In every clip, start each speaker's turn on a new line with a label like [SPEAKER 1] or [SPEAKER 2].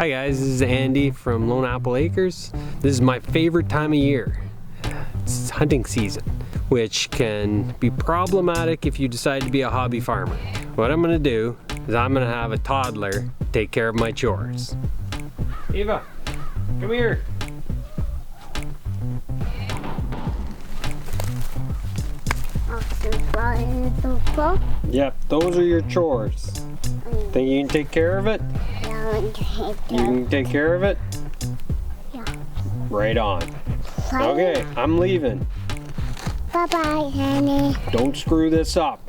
[SPEAKER 1] Hi guys, this is Andy from Lone Apple Acres. This is my favorite time of year. It's hunting season, which can be problematic if you decide to be a hobby farmer. What I'm gonna do is I'm gonna have a toddler take care of my chores. Eva, come here. Yep, those are your chores. Think you can take care of it? You can take care of it?
[SPEAKER 2] Yeah.
[SPEAKER 1] Right on. Okay, I'm leaving.
[SPEAKER 2] Bye-bye, honey.
[SPEAKER 1] Don't screw this up.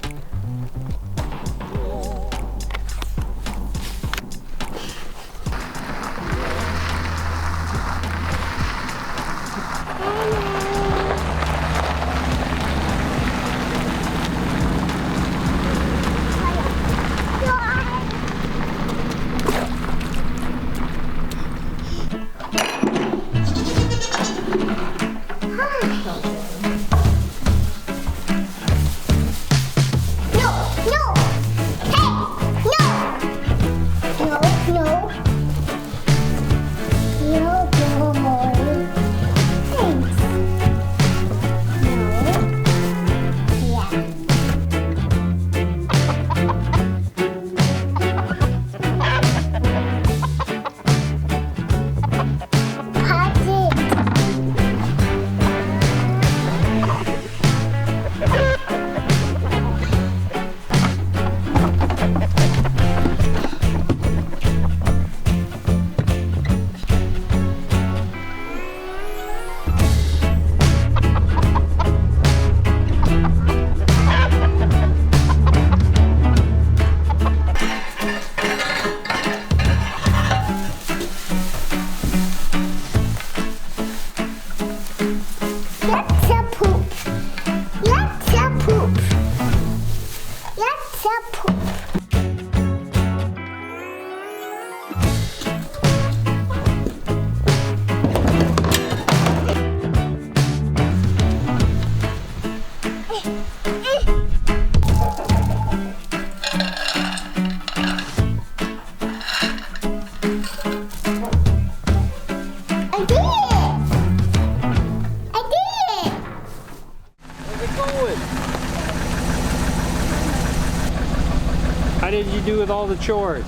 [SPEAKER 1] How did you do with all the chores?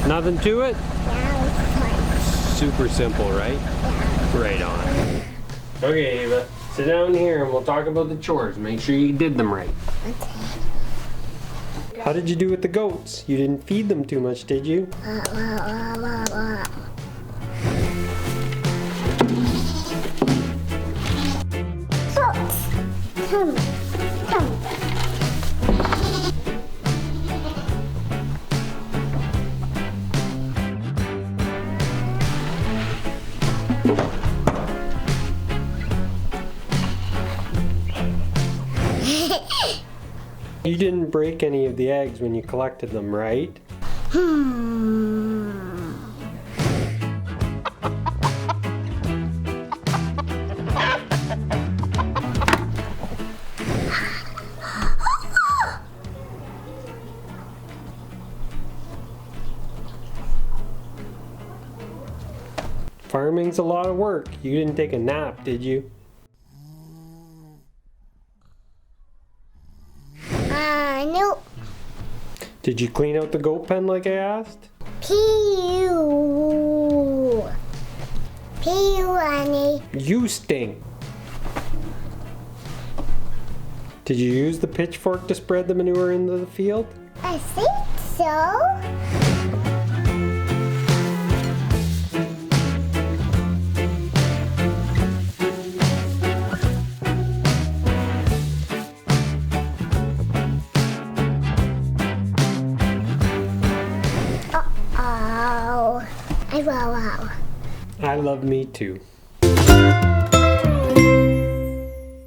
[SPEAKER 1] Nothing to it? Super simple, right?
[SPEAKER 2] Yeah.
[SPEAKER 1] Right on. Okay, Ava, sit down here and we'll talk about the chores. Make sure you did them right.
[SPEAKER 2] Okay.
[SPEAKER 1] How did you do with the goats? You didn't feed them too much, did you?
[SPEAKER 2] Come.
[SPEAKER 1] You didn't break any of the eggs when you collected them, right? Farming's a lot of work. You didn't take a nap, did you?
[SPEAKER 2] Nope.
[SPEAKER 1] Did you clean out the goat pen like I asked?
[SPEAKER 2] Pee-oo, honey.
[SPEAKER 1] You stink. Did you use the pitchfork to spread the manure into the field?
[SPEAKER 2] I think so. Wow.
[SPEAKER 1] I love me too.